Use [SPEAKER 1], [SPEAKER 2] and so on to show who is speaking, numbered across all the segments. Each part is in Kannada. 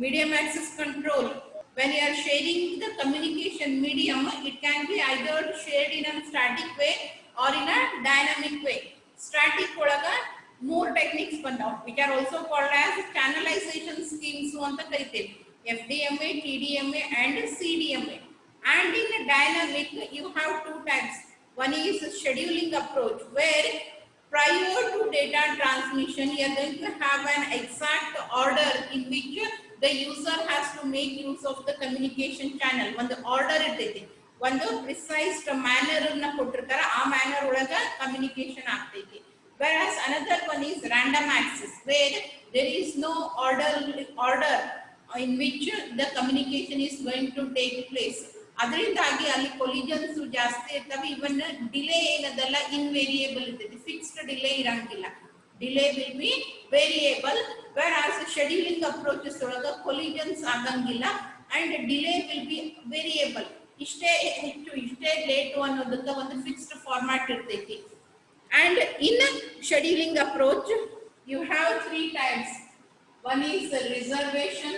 [SPEAKER 1] medium access control. When you are sharing the communication medium, it can be either shared in a static way or in a dynamic way. Static olaga more techniques bandav, which are also called as channelization schemes anta kariteve. FDMA, TDMA and CDMA. And in a dynamic, you have two types. One is scheduling approach, where prior to data transmission, you are going to have an exact order in which the user has to make use of the communication channel. One order it is. One precise manner manner communication ಆಗ್ತೈತಿ. Whereas another one is random access, where there is no order in which the communication is going to take place. ಅದರಿಂದಾಗಿ ಅಲ್ಲಿ ಕೊಲಿಜನ್ಸ್ ಜಾಸ್ತಿ ಇರ್ತವೆ. ಇವನ್ ಡಿಲೇ ಏನದಲ್ಲ ಇನ್ವೇರಿಯೇಬಲ್ ಇರ್ತೈತಿ, ಫಿಕ್ಸ್ಡ್ ಡಿಲೇ ಇರಂಗಿಲ್ಲ. Delay will be variable, wear as scheduling approaches ಒಳಗ ಕೊಲಿಜನ್ಸ್ ಆಗಂಗಿಲ್ಲ and delay will be variable. ಇಷ್ಟೇ ಹೆಚ್ಚು ಇಷ್ಟೇ ಲೇಟು ಅನ್ನೋದಕ್ಕೆ ಒಂದು ಫಿಕ್ಸ್ಡ್ ಫಾರ್ಮ್ಯಾಟ್ ಇರ್ತೈತಿ. And in scheduling approach, you have three types. One is the reservation,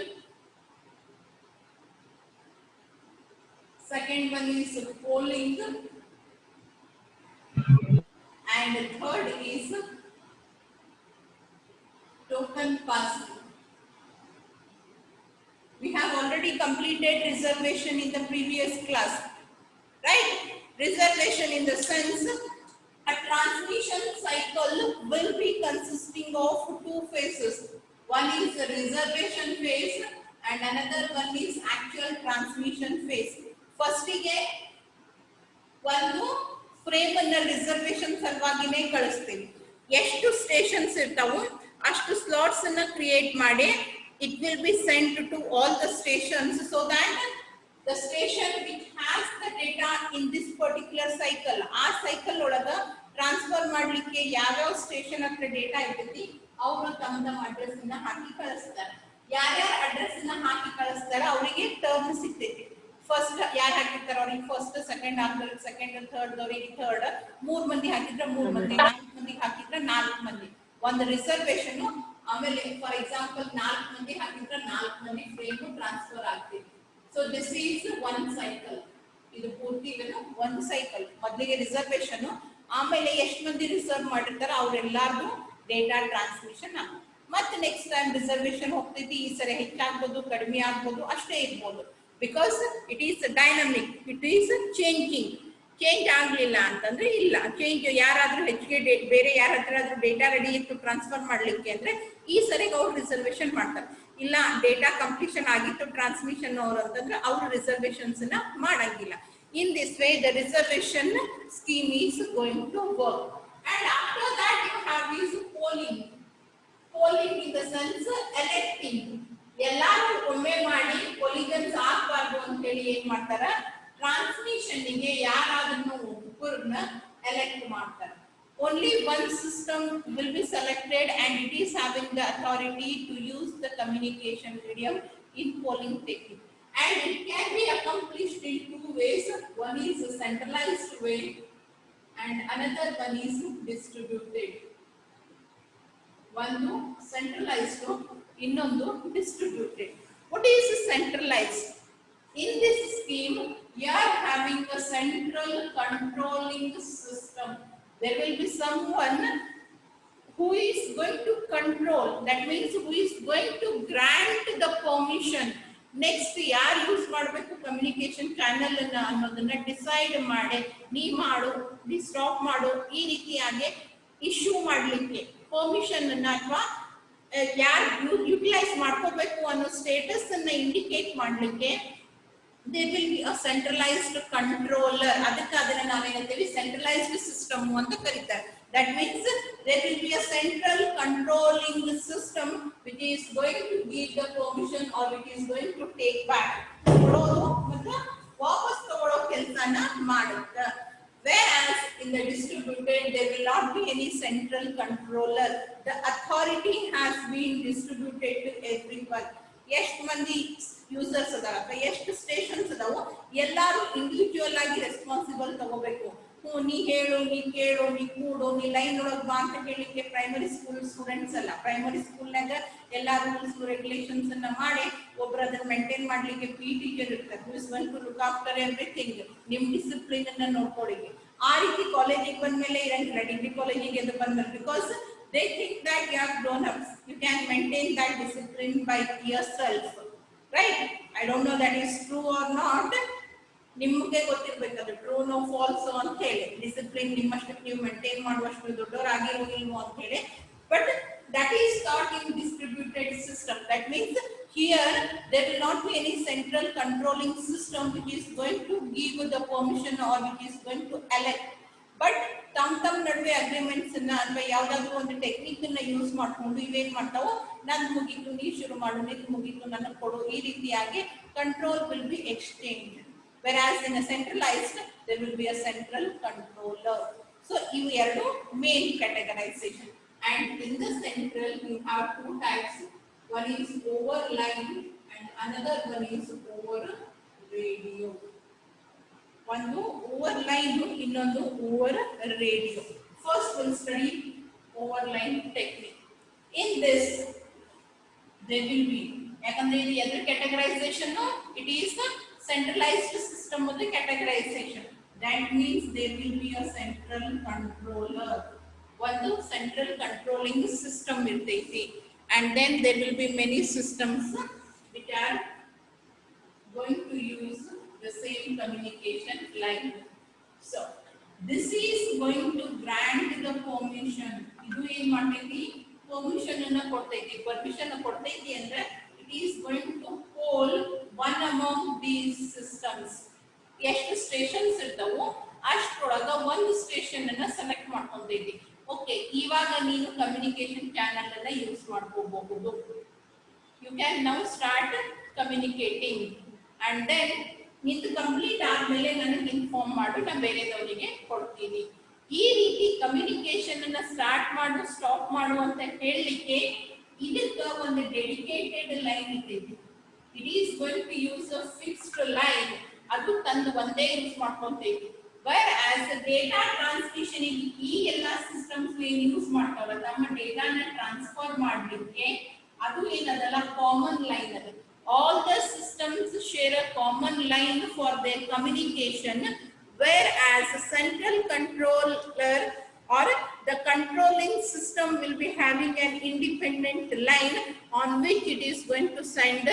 [SPEAKER 1] second one is polling, and third is token passing. We have already completed reservation in the previous class, right? Reservation in the sense, a transmission cycle will be consisting of two phases. One is the reservation phase and another one is actual transmission phase. First ige ಒಂದು ಫ್ರೇಮ್ ಅನ್ನ ರಿಸರ್ವೇಶನ್ ಸಲುವಾಗಿನೇ ಕಳಿಸ್ತೀವಿ. ಎಷ್ಟು ಸ್ಟೇಷನ್ಸ್ ಇರ್ತಾವೋ ಅಷ್ಟು ಸ್ಲಾಟ್ಸ್ ಅನ್ನ ಕ್ರಿಯೇಟ್ ಮಾಡಿ it will be sent to all the stations, so that the station which has the data in this particular cycle, ಆ cycle ಒಳಗ ಟ್ರಾನ್ಸ್ಫರ್ ಮಾಡ್ಲಿಕ್ಕೆ ಯಾವ್ಯಾವ ಸ್ಟೇಷನ್ ಹತ್ರ ಡೇಟಾ ಇರ್ತೈತಿ ಅವರು ತಮ್ಮ ಅಡ್ರೆಸ್ ಅನ್ನ ಹಾಕಿ ಕಳಿಸ್ತಾರೆ. ಯಾರ್ಯಾರ ಅಡ್ರೆಸ್ ಅನ್ನ ಹಾಕಿ ಕಳಿಸ್ತಾರೆ ಅವರಿಗೆ ಟರ್ನ್ ಸಿಗ್ತೈತಿ. ಫಸ್ಟ್ ಯಾರು ಹಾಕಿರ್ತಾರ ಅವ್ರಿಗೆ ಫಸ್ಟ್, ಸೆಕೆಂಡ್ ಹಾಕಿದ್ರೆ ಸೆಕೆಂಡ್, ಥರ್ಡ್ ಅವರಿಗೆ ಥರ್ಡ್, 3 ಮಂದಿ ಹಾಕಿದ್ರೆ 3 ಮಂದಿ, 4 ಮಂದಿ ಹಾಕಿದ್ರೆ 4 ಮಂದಿ. ಒಂದು ರಿಸರ್ವೇಶನ್, ಆಮೇಲೆ ಫಾರ್ ಎಕ್ಸಾಂಪಲ್ 4 ಮಂದಿ ಹಾಕಿದ್ರೆ 4 ಮಂದಿ ಫ್ರೇಮ್ ಟ್ರಾನ್ಸ್ಫರ್ ಆಗ್ತೈತಿ. So this is one cycle. ಇದು ಪೂರ್ತಿ ಒಂದು ಸೈಕಲ್. ಮೊದಲಿಗೆ ರಿಸರ್ವೇಶನ್, ಆಮೇಲೆ ಎಷ್ಟು ಮಂದಿ ರಿಸರ್ವ್ ಮಾಡಿರ್ತಾರ ಅವರೆಲ್ಲಾರ್ದು ಡೇಟಾ ಟ್ರಾನ್ಸ್ಮಿಷನ್ ಆಗುತ್ತೆ. ಮತ್ತೆ ನೆಕ್ಸ್ಟ್ ಟೈಮ್ ರಿಸರ್ವೇಶನ್ ಹೋಗ್ತೈತಿ. ಈ ಸರಿ ಹೆಚ್ಚಾಗ್ಬೋದು, ಕಡಿಮೆ ಆಗ್ಬೋದು, ಅಷ್ಟೇ ಇರ್ಬೋದು. Because it is dynamic, it is changing. Change ಆಗಲಿಲ್ಲ ಅಂತಂದ್ರೆ ಇಲ್ಲ, ಚೇಂಜ್ ಯಾರಾದ್ರೂ ಹೆಚ್ಚಿಗೆ ಬೇರೆ ಯಾರ ಹತ್ರ ಆದ್ರೂ ಡೇಟಾ ರೆಡಿ ಇತ್ತು ಟ್ರಾನ್ಸ್ಫರ್ ಮಾಡ್ಲಿಕ್ಕೆ ಅಂದ್ರೆ ಈ ಸರಿಗೆ ಅವ್ರು ರಿಸರ್ವೇಶನ್ ಮಾಡ್ತಾರೆ. ಇಲ್ಲ ಡೇಟಾ ಕಂಪ್ಲೀಷನ್ ಆಗಿತ್ತು ಟ್ರಾನ್ಸ್ಮಿಷನ್ ಅವ್ರು ಅಂತಂದ್ರೆ ಅವ್ರು ರಿಸರ್ವೇಶನ್ಸ್ ನ ಮಾಡಂಗಿಲ್ಲ. In this way, the reservation scheme is going to work. And after that, you have is polling. Polling in the sense electing. ಎಲ್ಲಾರು ಒಮ್ಮೆ ಮಾಡಿ ಕೊಲಿಜನ್ಸ್ ಆಗಬಾರ್ದು ಅಂತ ಹೇಳಿ ಏನ್ ಮಾಡ್ತಾರ, ಟ್ರಾನ್ಸ್ಮಿಷನ್ ಗೆ ಯಾರಾದ್ರೂ ಒಬ್ಬರನ್ನ ಎಲೆಕ್ಟ್ ಮಾಡ್ತಾರೆ. Only one system will be selected and it is having the authority to use the communication medium in polling technique. And it can be accomplished in two ways. One is a centralized way and another one is distributed. One centralized, innondu distributed. What is centralized? In this scheme, you are having a central controlling system. There will be someone who is going to control. That means who is going to grant the permission. Next ಯಾರು ಯೂಸ್ ಮಾಡಬೇಕು ಕಮ್ಯುನಿಕೇಶನ್ ಚಾನೆಲ್ ಅನ್ನ ಅನ್ನೋದನ್ನ ಡಿಸೈಡ್ ಮಾಡಿ, ನೀ ಮಾಡು, ನೀ ಸ್ಟಾಪ್ ಮಾಡು, ಈ ರೀತಿಯಾಗಿ ಇಶ್ಯೂ ಮಾಡ್ಲಿಕ್ಕೆ ಪರ್ಮಿಷನ್ ಅನ್ನ ಅಥವಾ ಯಾರು ಯುಟಿಲೈಸ್ ಮಾಡ್ಕೋಬೇಕು ಅನ್ನೋ ಸ್ಟೇಟಸ್ ಅನ್ನ ಇಂಡಿಕೇಟ್ ಮಾಡ್ಲಿಕ್ಕೆ there will be a centralized controller. ಅದಕ್ಕೆ ಅದನ್ನ ನಾವೇನಂತೀವಿ centralized system ಅಂತ ಕರೀತಾರೆ. That means there will be a central controlling system which is going to give the permission or which is going to take back. ಕೊಡೋದು ಮತ್ತು ವಾಪಸ್ ತಗೊಳ್ಳೋ ಕೆಲಸನ ಮಾಡುತ್ತೆ. Whereas in the distributed there will not be any central controller. The authority has been distributed to everyone. ಎಷ್ಟು ಮಂದಿ ಯೂಸರ್ಸ್ ಅದಾರ, ಎಷ್ಟು ಸ್ಟೇಷನ್ಸ್ ಅದಾವೋ ಎಲ್ಲಾರು ಇಂಡಿವಿಜುವಲ್ ಆಗಿ ರೆಸ್ಪಾನ್ಸಿಬಲ್ ತಗೋಬೇಕು. ಹೂ ನೀ ಹೇಳು, ನೀ ಕೇಳು, ನೀ ಕೂಡು, ನೀ ಲೈನ್ ಒಳಗೆ ಬಾ ಅಂತ ಹೇಳಿಕ್ಕೆ ಪ್ರೈಮರಿ ಸ್ಕೂಲ್ ಸ್ಟೂಡೆಂಟ್ಸ್ ಅಲ್ಲ. ಪ್ರೈಮರಿ ಸ್ಕೂಲ್ನಾಗ ಎಲ್ಲಾ ರೂಲ್ಸ್ ರೆಗ್ಯುಲೇಷನ್ಸ್ ಅನ್ನ ಮಾಡಿ ಒಬ್ರು ಅದನ್ನ ಮೇಂಟೈನ್ ಮಾಡ್ಲಿಕ್ಕೆ ಪಿ ಟೀಚರ್ ಇರ್ತಾರೆ, who is gone to look after everything, ನಿಮ್ ಡಿಸಿಪ್ಲಿನ್ ಅನ್ನ ನೋಡ್ಕೊಳ್ಳಿಕ್ಕೆ. ಆ ರೀತಿ ಕಾಲೇಜಿಗೆ ಬಂದ್ಮೇಲೆ ಇರಂಗಿಲ್ಲ, ಡಿಗ್ರಿ ಕಾಲೇಜಿಗೆ ಎದ್ದು ಬಂದ್ಮೇಲೆ, because they think that you are grown ups, you can maintain that discipline by yourself, right? I don't know that is true or not, ನಿಮಗೆ ಗೊತ್ತಿರಬೇಕು ಅದು ಟ್ರೂ ನೋ ಫಾಲ್ಸ್ ಅಂತ ಹೇಳಿ. ಡಿಸಿಪ್ಲಿನ್ ನಿಮ್ಮಷ್ಟಕ್ಕೆ ನೀವು ಮೇಂಟೈನ್ ಮಾಡುವಷ್ಟು ದೊಡ್ಡವರಾಗಿರೋ ಇಲ್ವೋ ಅಂತ ಹೇಳಿ. But that is taught in distributed system. That means here there will not be any central controlling system which is going to give the permission or which is going to elect. But ತಮ್ಮ ನಡುವೆ ಅಗ್ರಿಮೆಂಟ್ಸ್ ಅನ್ನ ಅಥವಾ ಯಾವ್ದಾದ್ರು ಒಂದು ಟೆಕ್ನಿಕ್ ಅನ್ನ ಯೂಸ್ ಮಾಡ್ಕೊಂಡು ಇವೇನ್ ಮಾಡ್ತಾವೋ, ನನ್ ಮುಗೀತು ನೀ ಶುರು ಮಾಡು, ನಿನ್ ಮುಗೀತು ನನಗೆ ಕೊಡು, ಈ ರೀತಿಯಾಗಿ control will be exchange. Whereas in a centralized, there will be a central controller. So you have two main categorization. And in the central, you have two types. One is over line and another one is over radio. One over line, ಇನ್ನೊಂದು over radio. First we'll study over line technique. In this, there will be, ಯಾಕಂದ್ರೆ ಇದು ಎದ್ರ categorization, it is the centralized system of the categorization. That means there will be a central controller. One central controlling system iರ್ತೈತಿ, and then there will be many systems which are going to use the same communication line. So this is going to grant the permission. ಇದು ಏನು ಮಾಡ್ತೈತಿ, ಪರ್ಮಿಷನ್ ಅನ್ನು ಕೊಡ್ತೈತಿ. ಪರ್ಮಿಷನ್ ಕೊಡ್ತೈತಿ ಅಂದ್ರೆ it is going to poll one among these systems. ಎಷ್ಟು ಸ್ಟೇಷನ್ಸ್ ಇರ್ತಾವೋ ಅಷ್ಟರೊಳಗ ಒಂದು ಸ್ಟೇಷನ್ ಅನ್ನ ಸೆಲೆಕ್ಟ್ ಮಾಡ್ಕೊಂತೈತಿ. ಓಕೆ, ಇವಾಗ ನೀನು ಕಮ್ಯುನಿಕೇಶನ್ ಚಾನೆಲ್ ಅನ್ನ ಯೂಸ್ ಮಾಡ್ಕೋಬಹುದು. You can now start communicating and then ನಿಂದು ಕಂಪ್ಲೀಟ್ ಆದ್ಮೇಲೆ ನನಗೆ ಇನ್ಫಾರ್ಮ್ ಮಾಡು, ನಾನು ಬೇರೆದವರಿಗೆ ಕೊಡ್ತೀನಿ. ಈ ರೀತಿ ಕಮ್ಯುನಿಕೇಶನ್ ಅನ್ನ ಸ್ಟಾರ್ಟ್ ಮಾಡು, ಸ್ಟಾಪ್ ಮಾಡು ಅಂತ ಹೇಳಲಿಕ್ಕೆ ಇದಕ್ಕೆ ಒಂದು ಡೆಡಿಕೇಟೆಡ್ ಲೈನ್ ಇರ್ತೈತಿ. It is going to use a fixed line. ಅದು ತಂದು ಒಂದೇ ಯೂಸ್ ಮಾಡ್ಕೊಂತೈತಿ. ವೇರ್ ಆಸ್ ಡೇಟಾ ಟ್ರಾನ್ಸ್ಮಿಷನ್, ಈ ಎಲ್ಲಾ ಸಿಸ್ಟಮ್ಸ್ ಏನ್ ಯೂಸ್ ಮಾಡ್ತಾವಲ್ಲ ತಮ್ಮ ಡೇಟಾನ ಟ್ರಾನ್ಸ್ಫರ್ ಮಾಡ್ಲಿಕ್ಕೆ, ಅದು ಏನದಲ್ಲ ಕಾಮನ್ ಲೈನ್ ಅದ. All the systems share a common line for their communication, whereas central controller or the controlling system will be having an independent line on which it is going to send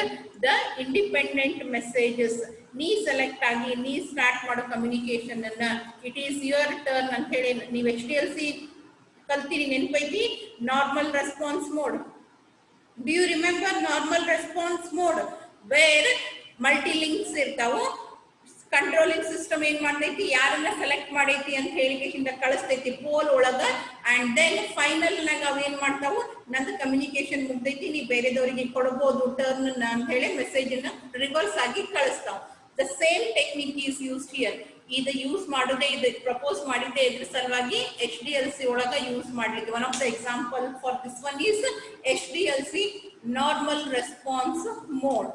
[SPEAKER 1] the independent messages. Nee select agi, nee start mado communication anna, it is your turn ant heli ನೀವು HDLC ಕಲ್ತಿರಿ ನೆನಪೈತಿ. normal response mode. Do you remember normal response mode where multi-links irtavu? Controlling system ಏನ್ ಮಾಡ್ತೈತಿ, ಯಾರನ್ನ ಸೆಲೆಕ್ಟ್ ಮಾಡೈತಿ ಅಂತ ಹೇಳಿಕೆಯಿಂದ ಕಳಿಸ್ತೈತಿ ಪೋಲ್ ಒಳಗ, ಅಂಡ್ ದೆನ್ ಫೈನಲ್ ನಾಗ ಅವ ಏನ್ ಮಾಡ್ತಾವು, ನಂದು ಕಮ್ಯುನಿಕೇಶನ್ ಮುಗ್ದೈತಿ, ನೀ ಬೇರೆದವರಿಗೆ ಕೊಡಬಹುದು ಟರ್ನ್ ಅಂತ ಹೇಳಿ ಮೆಸೇಜ್ ಅನ್ನ ರಿವರ್ಸ್ ಆಗಿ ಕಳಿಸ್ತಾವ. The same technique is used here. ಇದು ಯೂಸ್ ಮಾಡೋದೇ, ಇದು ಪ್ರಪೋಸ್ ಮಾಡಿದ್ದೆ ಇದ್ರ ಸಲುವಾಗಿ HDLC ಒಳಗ ಯೂಸ್ ಮಾಡ್ಲಿಕ್ಕೆ. One of the example for this one is HDLC normal response mode.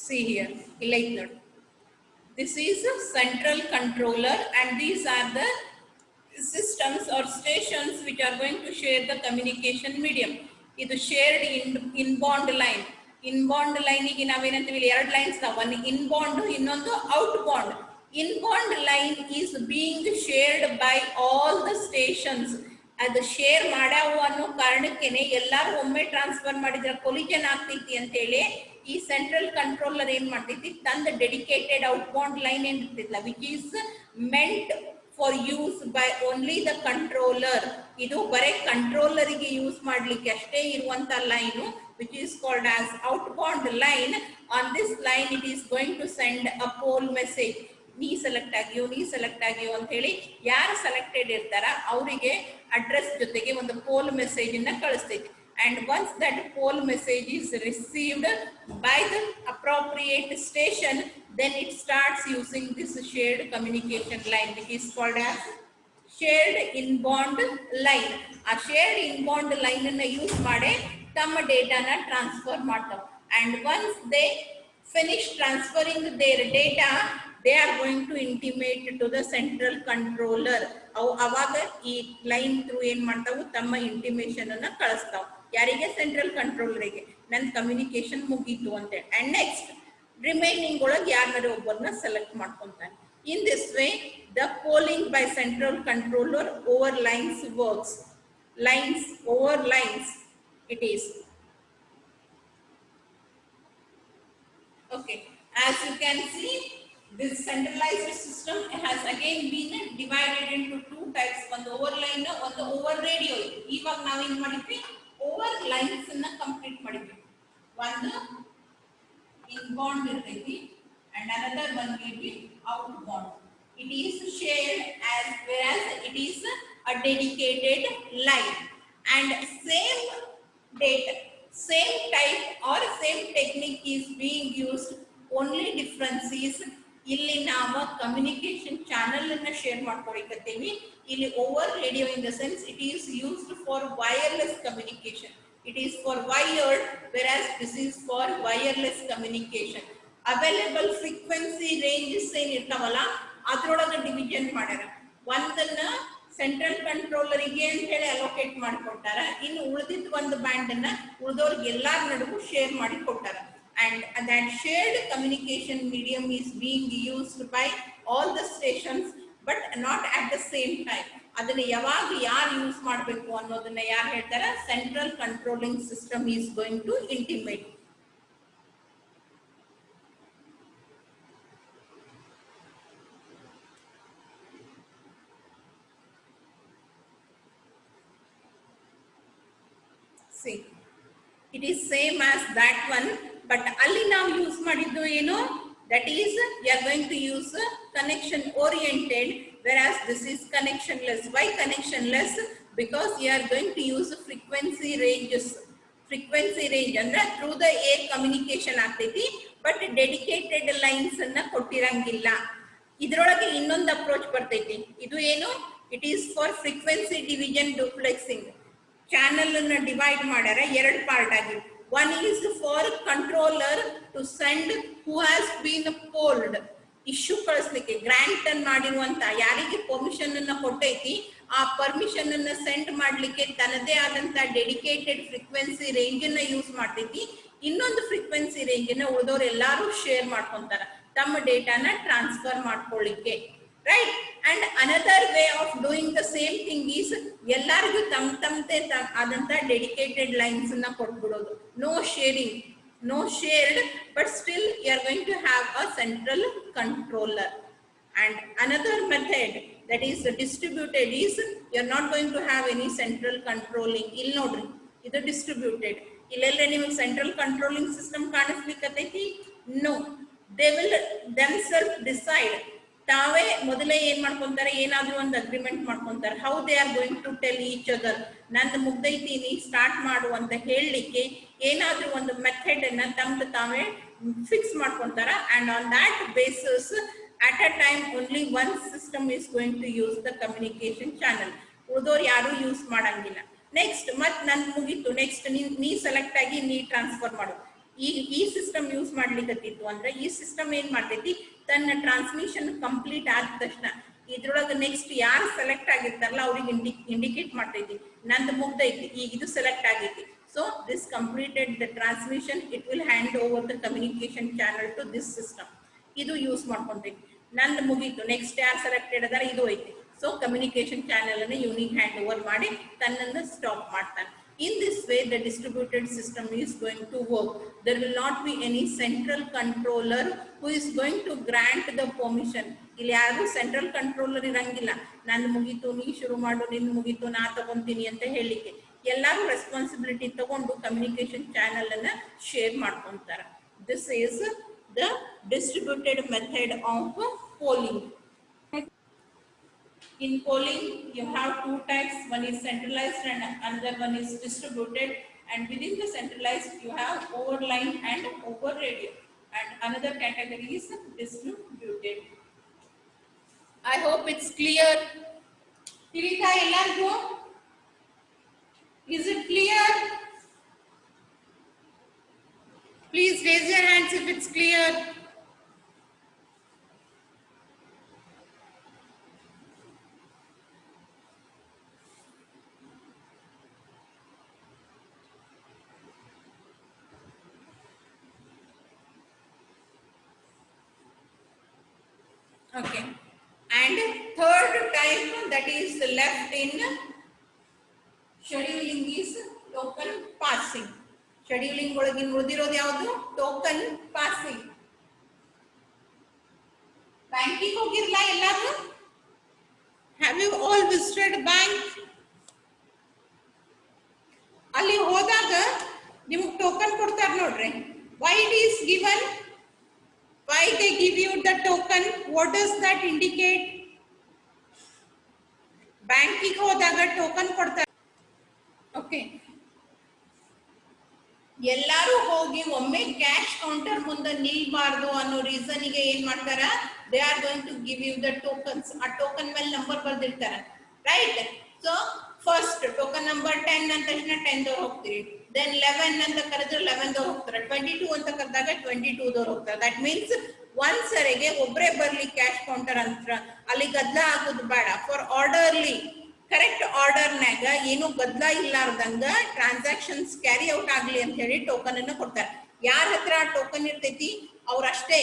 [SPEAKER 1] See here, like that. This is a central controller and these are the systems or stations which are going to share the communication medium. This shared inbound line. Inbound line ಗೆ ನಾವೇನಂತೀವಿ, ಎರಡು ಲೈನ್ಸ್ ನಾವು, ಒಂದು inbound ಇನ್ನೊಂದು outbound. Inbound line is being shared by all the stations. ಅದು ಶೇರ್ ಮಾಡ್ಯಾವು ಅನ್ನೋ ಕಾರಣಕ್ಕೇನೆ ಎಲ್ಲಾರು ಒಮ್ಮೆ ಟ್ರಾನ್ಸ್ಫರ್ ಮಾಡಿದ್ರೆ ಕೊಲಿಜನ್ ಆಗ್ತೈತಿ ಅಂತ ಹೇಳಿ ಈ ಸೆಂಟ್ರಲ್ ಕಂಟ್ರೋಲರ್ ಏನ್ ಮಾಡ್ತೈತಿ, ತಂದ ಡೆಡಿಕೇಟೆಡ್ ಔಟ್ಬೌಂಡ್ ಲೈನ್ ಏನ್ ಇರ್ತಿಲ್ಲ, which is meant for use by only the controller. ಇದು ಬರೇ ಕಂಟ್ರೋಲರಿಗೆ ಯೂಸ್ ಮಾಡ್ಲಿಕ್ಕೆ ಅಷ್ಟೇ ಇರುವಂತ line, which is called as outbound line. On this line it is going to send a poll message. ನೀ ಸೆಲೆಕ್ಟ್ ಆಗಿಯೋ, ನೀ ಸೆಲೆಕ್ಟ್ ಆಗಿಯೋ ಅಂತ ಹೇಳಿ ಯಾರು ಸೆಲೆಕ್ಟೆಡ್ ಇರ್ತಾರ ಅವರಿಗೆ ಅಡ್ರೆಸ್ ಜೊತೆಗೆ ಒಂದು ಪೋಲ್ ಮೆಸೇಜ್ ಅನ್ನ ಕಳಿಸ್ತೈತಿ. And once that poll message is received by the appropriate station, then it starts using this shared communication line, which is called as shared inbound line. ಆ shared inbound line ಅನ್ನ ಯೂಸ್ ಮಾಡಿ ತಮ್ಮ ಡೇಟಾನ ಟ್ರಾನ್ಸ್ಫರ್ ಮಾಡ್ತಾವ. And once they finish transferring their data, they are going to intimate to the central controller. ಅವು ಅವಾಗ ಈ ಲೈನ್ ಥ್ರೂ ಏನ್ ಮಾಡ್ತಾವು, ತಮ್ಮ ಇಂಟಿಮೇಷನ್ ಅನ್ನ ಕಳಿಸ್ತಾವ. ಯಾರಿಗೆ? ಸೆಂಟ್ರಲ್ ಕಂಟ್ರೋಲರ್ಗೆ. ನನ್ನ ಕಮ್ಯುನಿಕೇಶನ್ ಮುಗೀತು ಅಂತೇಳಿ. ಅಂಡ್ ನೆಕ್ಸ್ಟ್ ರಿಮೈನಿಂಗ್ ಒಳಗೆ ಯಾರನ್ನಾರು ಒಬ್ಬರನ್ನ select ಮಾಡ್ಕೊಂತಾನೆ. In this way, the polling by central controller over lines works. Lines over lines, it is. Okay, as you can see, this centralized system has again been divided into two types. One over line, one over radio. Iವಾಗ ನಾವು ಏನು ಮಾಡಿದ್ವಿ, over lines ಅನ್ನ ಕಂಪ್ಲೀಟ್ ಮಾಡಿದ್ವಿ. ಒಂದು inbound ಇರ್ತೈತಿ and another one will be outbound. It is shared as whereas it is a dedicated line, and same data, same type or same technique is being used. Only difference is ಇಲ್ಲಿ ನಾವು ಕಮ್ಯುನಿಕೇಶನ್ ಚಾನಲ್ ಅನ್ನ ಶೇರ್ ಮಾಡ್ಕೊಳಿಕತ್ತೀವಿ. ಇಲ್ಲಿ over radio in the sense it is used for wireless communication. It is for wired, whereas this is for wireless communication. Available frequency ranges ಏನ್ ಇರ್ತಾವಲ್ಲ ಅದ್ರೊಳಗೆ ಡಿವಿಷನ್ ಮಾಡ್ಯಾರ. ಒಂದನ್ನ ಸೆಂಟ್ರಲ್ ಕಂಟ್ರೋಲರಿಗೆ ಅಂತ ಹೇಳಿ ಅಲೋಕೇಟ್ ಮಾಡಿಕೊಟ್ಟಾರ. ಇನ್ನು ಉಳಿದಿದ್ದ ಒಂದು ಬ್ಯಾಂಡ್ ಅನ್ನ ಉಳಿದವ್ರಿಗೆ ಎಲ್ಲಾರ ನಡುವು ಶೇರ್ ಮಾಡಿ ಕೊಟ್ಟಾರ. And that shared communication medium is being used by all the stations, but not at the same time. ಅದನ್ನ ಯಾವಾಗ ಯಾರು ಯೂಸ್ ಮಾಡಬೇಕು ಅನ್ನೋದನ್ನ ಯಾರು ಹೇಳ್ತಾರ, central controlling system is going to intimate. See, it is same as that one, but ಅಲ್ಲಿ ನಾವು ಯೂಸ್ ಮಾಡಿದ್ದು ಏನು, that is we are going to use connection oriented, whereas this is connectionless. Why connectionless? Because we are going to use frequency ranges. Frequency range ಅಂದ್ರೆ through the air communication ಆಗ್ತೈತಿ, but dedicated lines ಅನ್ನ ಕೊಟ್ಟಿರಂಗಿಲ್ಲ. ಇದರೊಳಗೆ ಇನ್ನೊಂದು ಅಪ್ರೋಚ್ ಬರ್ತೈತಿ. ಇದು ಏನು, it is for frequency division duplexing. Channel ಅನ್ನ ಡಿವೈಡ್ ಮಾಡ್ಯಾರ ಎರಡು ಪಾರ್ಟ್ ಆಗಿ. One is for controller to send who has been polled. Issue ಕಳಿಸ್ಲಿಕ್ಕೆ ಗ್ರಾಂಟ್ ಅನ್ನು ಮಾಡಿರುವಂತ ಯಾರಿಗೆ ಪರ್ಮಿಷನ್ ಅನ್ನ ಕೊಟ್ಟೈತಿ ಆ ಪರ್ಮಿಷನ್ ಅನ್ನ ಸೆಂಡ್ ಮಾಡ್ಲಿಕ್ಕೆ ತನ್ನದೇ ಆದಂತ ಡೆಡಿಕೇಟೆಡ್ ಫ್ರೀಕ್ವೆನ್ಸಿ ರೇಂಜ್ ಅನ್ನ ಯೂಸ್ ಮಾಡ್ತೈತಿ. ಇನ್ನೊಂದು ಫ್ರೀಕ್ವೆನ್ಸಿ ರೇಂಜ್ ಅನ್ನ ಉಳಿದವ್ರು ಎಲ್ಲಾರು ಶೇರ್ ಮಾಡ್ಕೊಂತಾರ ತಮ್ಮ ಡೇಟಾನ ಟ್ರಾನ್ಸ್ಫರ್ ಮಾಡ್ಕೊಳ್ಳಿಕ್ಕೆ. Right? And another way of doing the same thing is ಎಲ್ಲರಿಗೂ ತಮ್ಮದೇ ಆದಂತ ಡೆಡಿಕೇಟೆಡ್ ಲೈನ್ಸ್ ಅನ್ನ ಕೊಟ್ಬಿಡೋದು. No sharing, no shared, but still you are going to have a central controller. And another method that is distributed is you are not going to have any central controlling. ಇಲ್ಲಿ ನೋಡ್ರಿ, ಇದು distributed. ಇಲ್ಲೆಲ್ಲ ನಿಮಗೆ central controlling system ಕಾಣಿಸ್ಲಿಕ್ಕತ್ತೈತಿ? No, they will themselves decide. ತಾವೇ ಮೊದಲೇ ಏನ್ ಮಾಡ್ಕೊಂತಾರೆ, ಏನಾದ್ರೂ ಒಂದು ಅಗ್ರಿಮೆಂಟ್ ಮಾಡ್ಕೊಂತಾರೆ. How they are going to tell each other, ನಂದು ಮುಗ್ದೈತೀನಿ ಸ್ಟಾರ್ಟ್ ಮಾಡು ಅಂತ ಹೇಳಲಿಕ್ಕೆ ಏನಾದ್ರೂ ಒಂದು ಮೆಥಡ್ ಅನ್ನ ತಮ್ದು ತಾವೇ ಫಿಕ್ಸ್ ಮಾಡ್ಕೊಂತಾರ. And on that basis at a time only one system is going to use the communication channel. ಉಳಿದವ್ರು ಯಾರು ಯೂಸ್ ಮಾಡಂಗಿಲ್ಲ. ನೆಕ್ಸ್ಟ್ ಮತ್ ನನ್ ಮುಗೀತು, ನೆಕ್ಸ್ಟ್ ನೀ ಸೆಲೆಕ್ಟ್ ಆಗಿ ನೀ ಟ್ರಾನ್ಸ್ಫರ್ ಮಾಡು. ಈ ಸಿಸ್ಟಮ್ ಯೂಸ್ ಮಾಡ್ಲಿಕ್ಕತ್ತಿತ್ತು ಅಂದ್ರೆ ಈ ಸಿಸ್ಟಮ್ ಏನ್ ಮಾಡ್ತೈತಿ, ತನ್ನ ಟ್ರಾನ್ಸ್ಮಿಷನ್ ಕಂಪ್ಲೀಟ್ ಆದ ತಕ್ಷಣ ಇದ್ರೊಳಗೆ ನೆಕ್ಸ್ಟ್ ಯಾರು ಸೆಲೆಕ್ಟ್ ಆಗಿರ್ತಾರಲ್ಲ ಅವ್ರಿಗೆ ಇಂಡಿಕೇಟ್ ಮಾಡ್ತೈತಿ ನಂದು ಮುಗ್ದೈತಿ, ಈಗ ಇದು ಸೆಲೆಕ್ಟ್ ಆಗೈತಿ. So this completed the transmission, it will hand over the communication channel to this system. ಇದು ಯೂಸ್ ಮಾಡ್ಕೊಂತೈತಿ. ನಂದು ಮುಗೀತು, ನೆಕ್ಸ್ಟ್ ಯಾರು ಸೆಲೆಕ್ಟೆಡ್ ಅದಾರ ಇದು ಐತಿ. ಸೊ ಕಮ್ಯುನಿಕೇಶನ್ ಚಾನಲ್ ಅನ್ನು ಯೂನಿಕ್ ಹ್ಯಾಂಡ್ ಓವರ್ ಮಾಡಿ ತನ್ನನ್ನು ಸ್ಟಾಪ್ ಮಾಡ್ತಾನೆ. In this way, the distributed system is going to work. There will not be any central controller who is going to grant the permission. ಇಲ್ಲಿ ಯಾರು ಸೆಂಟ್ರಲ್ ಕಂಟ್ರೋಲರ್ ಇರಂಗಿಲ್ಲ. ನಾನು ಮುಗೀತು ನೀ ಶುರು ಮಾಡು, ನಿನ್ ಮುಗೀತು ನಾ ತಗೊಂತೀನಿ ಅಂತ ಹೇಳಿಕ್ಕೆ. ಎಲ್ಲರೂ ರೆಸ್ಪಾನ್ಸಿಬಿಲಿಟಿ ತಗೊಂಡು ಕಮ್ಯುನಿಕೇಶನ್ ಚಾನಲ್ ಅನ್ನ share ಮಾಡ್ಕೊಂತಾರ. This is the distributed method of polling. In polling, you have two types. One is centralized and another one is distributed. And within the centralized, you have overline and over radio. And another category is distributed. I hope it's clear. ತಿಳಿತಾ ಎಲ್ಲರಿಗೂ? Is it clear? Please raise your hands if it's clear. Okay. And third type that is left in scheduling is token passing. Scheduling ಒಳಗಿನ ಉಳಿದಿರೋದು ಯಾವುದು? Token passing. ಬ್ಯಾಂಕಿಗೆ ಹೋಗಿರ್ಲಾ ಎಲ್ಲಾರು? Have you all visited bank? ಅಲ್ಲಿ ಹೋದಾಗ ನಿಮಗೆ ಟೋಕನ್ ಕೊಡ್ತಾರೆ ನೋಡ್ರಿ. Why it is given? Why they give you the token? What does that indicate? ಬ್ಯಾಂಕಿಗೆ ಹೋದಾಗ ಟೋಕನ್ ಕೊಡ್ತಾರೆ. ಓಕೆ, ಎಲ್ಲರೂ ಹೋಗಿ ಒಮ್ಮೆ ಕ್ಯಾಶ್ ಕೌಂಟರ್ ಮುಂದೆ ನಿಲ್ಬಾರ್ದು ಅನ್ನೋ ರೀಸನ್ಗೆ ಏನ್ ಮಾಡ್ತಾರ? They are going to give you the tokens. ಆ ಟೋಕನ್ ಮೇಲೆ ನಂಬರ್ ಬರ್ದಿರ್ತಾರ, right? So first token number 10 ಅಂತ ತಕ್ಷಣ 10 ದವ್ರು ಹೋಗ್ತೀರಿ. ದೆನ್ 11 ಅಂತ ಕರೆದ್ರೆ 11 ದವ್ರು ಹೋಗ್ತಾರೆ. 22 ಅಂತ ಕರೆದಾಗ 22 ದವ್ರು ಹೋಗ್ತಾರೆ. ದಟ್ ಮೀನ್ಸ್ ಒಂದ್ಸರಿಗೆ ಒಬ್ಬರೇ ಬರ್ಲಿ ಕ್ಯಾಶ್ ಕೌಂಟರ್ ಅಂತ ಅಲ್ಲಿ ಗದ್ದಲ ಆಗೋದು ಬೇಡ. ಫಾರ್ ಆರ್ಡರ್ಲಿ ಕರೆಕ್ಟ್ ಆರ್ಡರ್ನಾಗ ಏನು ಗದ್ದಲ ಇಲ್ಲಾರ್ದಂಗ ಟ್ರಾನ್ಸಾಕ್ಷನ್ಸ್ ಕ್ಯಾರಿ ಔಟ್ ಆಗ್ಲಿ ಅಂತ ಹೇಳಿ ಟೋಕನ್ ಅನ್ನ ಕೊಡ್ತಾರೆ. ಯಾರ ಹತ್ರ ಆ ಟೋಕನ್ ಇರ್ತೈತಿ ಅವ್ರಷ್ಟೇ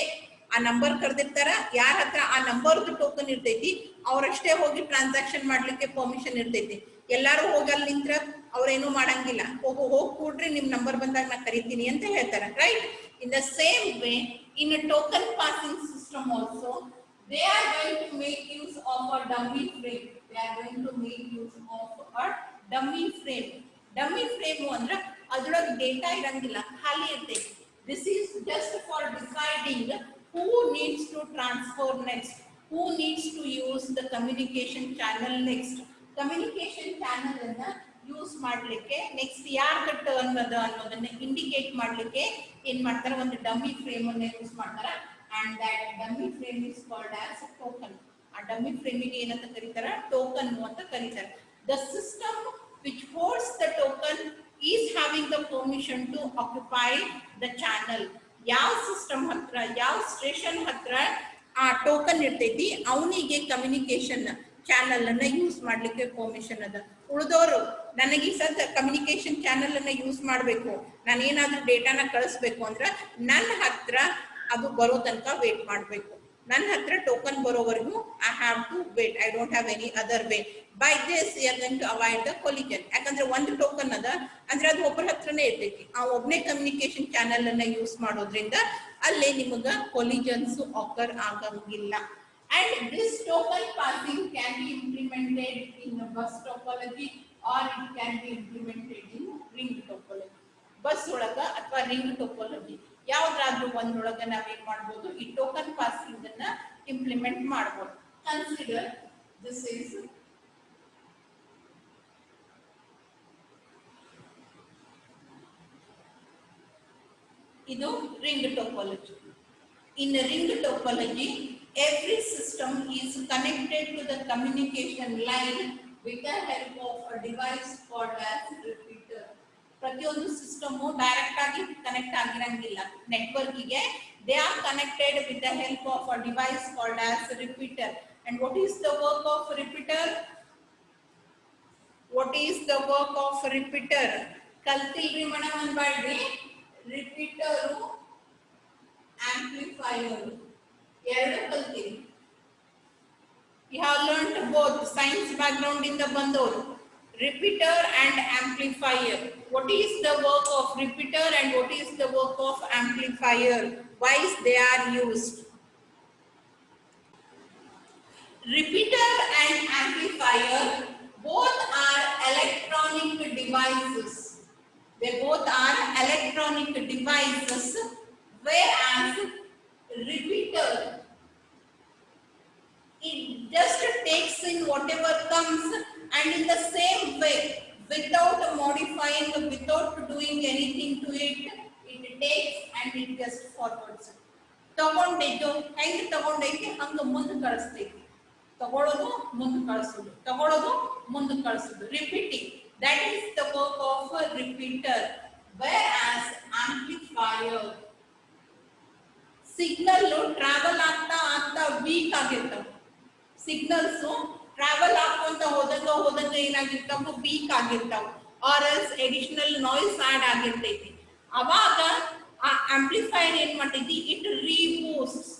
[SPEAKER 1] ಆ ನಂಬರ್ ಕರೆದಿರ್ತಾರ. ಯಾರ ಹತ್ರ ಆ ನಂಬರ್ದು ಟೋಕನ್ ಇರ್ತೈತಿ ಅವ್ರಷ್ಟೇ ಹೋಗಿ ಟ್ರಾನ್ಸಾಕ್ಷನ್ ಮಾಡ್ಲಿಕ್ಕೆ ಪರ್ಮಿಷನ್ ಇರ್ತೈತಿ. ಎಲ್ಲಾರು ಹೋಗಲ್ಲಿ ನಿಂತ್ರ ಅವ್ರೇನು ಮಾಡಂಗಿಲ್ಲ. ಹೋಗಿ ಕೂಡ್ರಿ, ನಿಮ್ ನಂಬರ್ ಬಂದಾಗ ನಾ ಕರಿತೀನಿ ಅಂತ ಹೇಳ್ತಾರೆ, right? In the same way in a token passing system also they are going to make use of a dummy frame. They are going to make use of a dummy frame. Dummy frame ಅಂದ್ರೆ ಅದರೊಳಗೆ ಡೇಟಾ ಇರಂಗಿಲ್ಲ, ಖಾಲಿ ಇರ್ತೈತಿ. This is just for deciding who needs to transfer next, who needs to use the communication channel next. Communication channel ಅನ್ನ ಯೂಸ್ ಮಾಡ್ಲಿಕ್ಕೆ ನೆಕ್ಸ್ಟ್ ಯಾರ್ದ ಟರ್ನ್ ಅದ ಅನ್ನೋದನ್ನ ಇಂಡಿಕೇಟ್ ಮಾಡ್ಲಿಕ್ಕೆ ಏನ್ ಮಾಡ್ತಾರೆ? ಒಂದು ಡಮ್ಮಿ ಫ್ರೇಮ್ ಅನ್ನ ಯೂಸ್ ಮಾಡ್ತಾರೆ. And that dummy frame is called as token. ಆ ಡಮ್ಮಿ ಫ್ರೇಮಿಗೆ ಏನಂತ ಕರೀತಾರ? ಟೋಕನ್ ಅಂತ ಕರೀತಾರೆ. The system which holds the token is having the permission to occupy the channel. ಯಾವ ಸಿಸ್ಟಮ್ ಹತ್ರ, ಯಾವ ಸ್ಟೇಷನ್ ಹತ್ರ ಆ ಟೋಕನ್ ಇರ್ತೈತಿ ಅವನಿಗೆ ಕಮ್ಯುನಿಕೇಶನ್ ಚಾನಲ್ ಅನ್ನ ಯೂಸ್ ಮಾಡ್ಲಿಕ್ಕೆ ಪರ್ಮಿಷನ್ ಅದ. ಉಳಿದವರು ನನಗೆ ಸದ್ಯ ಕಮ್ಯುನಿಕೇಶನ್ ಚಾನಲ್ ಅನ್ನ ಯೂಸ್ ಮಾಡಬೇಕು, ನಾನೇನಾದ್ರೂ ಡೇಟಾನ ಕಳಿಸ್ಬೇಕು ಅಂದ್ರೆ ನನ್ನ ಹತ್ರ ಅದು ಬರೋ ತನಕ ವೇಟ್ ಮಾಡಬೇಕು. ನನ್ನ ಹತ್ರ ಟೋಕನ್ ಬರೋವರೆಗೂ I have to wait. I don't have any other way. By this you are going to avoid the collision. ಯಾಕಂದ್ರೆ ಒಂದು ಟೋಕನ್ ಅದ ಅಂದ್ರೆ ಅದು ಒಬ್ಬರ ಹತ್ರನೇ ಇರ್ತೈತಿ. ಆ ಒಬ್ಬನೇ ಕಮ್ಯುನಿಕೇಶನ್ ಚಾನಲ್ ಅನ್ನ ಯೂಸ್ ಮಾಡೋದ್ರಿಂದ ಅಲ್ಲೇ ನಿಮಗ ಕೊಲಿಷನ್ಸ್ ಆಕರ್ ಆಗಂಗಿಲ್ಲ. And this token passing can be implemented in a bus topology or it can be implemented in ring topology. Bus ಒಳಗ ಅಥವಾ ring topology ಯಾವ್ದಾದ್ರೂ ಒಂದೊಳಗ ನಾವೇನ್ ಮಾಡ್ಬೋದು? ಈ ಟೋಕನ್ ಪಾಸಿಂಗ್ ಅನ್ನ ಇಂಪ್ಲಿಮೆಂಟ್ ಮಾಡ್ಬೋದು. ಕನ್ಸಿಡರ್ ದಿಸ್ ಇಸ್ ಇದು ring topology. In a ring topology, every system is connected to the communication line with the help of a device called as repeater. ಪ್ರತಿಯೊಂದು ಸಿಸ್ಟಮ್ ಡೈರೆಕ್ಟ್ ಆಗಿ ಕನೆಕ್ಟ್ ಆಗಿರಂಗಿಲ್ಲ ನೆಟ್ವರ್ಕ್ಗೆ. they are connected with the help of a device called as repeater. And what is the work of repeater? What is the work of repeater? ಕಲ್ತಿಲ್ರಿ ಮಣ ಅನ್ಬಾಡ್ರಿ. ರಿಪೀಟರು ಆಂಪ್ಲಿಫೈಯರ್ ಎರಡು ಕಲ್ತೀವಿ. You have learned both. Science background ಇಂದ ಬಂದವರು. Repeater and amplifier. What is the work of repeater and what is the work of amplifier? Why they are used? Repeater and amplifier both are electronic devices. They both are electronic devices, whereas repeater it just takes in whatever comes and in the same way, without modifying, without doing anything to it, it takes and it just forwards. ತಗೊಂಡಿದ್ದು ಹೆಂಗ್ ತಗೊಂಡೈತಿ ಹಂಗ ಮುಂದೆ ಕಳಿಸ್ತೈತಿ. ತಗೊಳ್ಳೋದು ಮುಂದೆ ಕಳಿಸೋದು, ತಗೊಳ್ಳೋದು ಮುಂದೆ ಕಳಿಸೋದು, repeating. That is the work of a repeater. Whereas amplifier signal travel ಆಗ್ತಾ ಆಗ್ತಾ ವೀಕ್ ಆಗಿರ್ತಾವ. ಸಿಗ್ನಲ್ಸ್ ಟ್ರಾವೆಲ್ ಹಾಕೊಂತ ಹೋದಂಗ ಏನಾಗಿರ್ತಾವ, ವೀಕ್ ಆಗಿರ್ತಾವ. Or else additional noise add ಆಗಿರ್ತೈತಿ. ಅವಾಗ ಆ ಆಂಪ್ಲಿಫೈಯರ್ ಏನ್ ಮಾಡ್ತೈತಿ, ಇಟ್ ರೀಬೂಸ್ಟ್,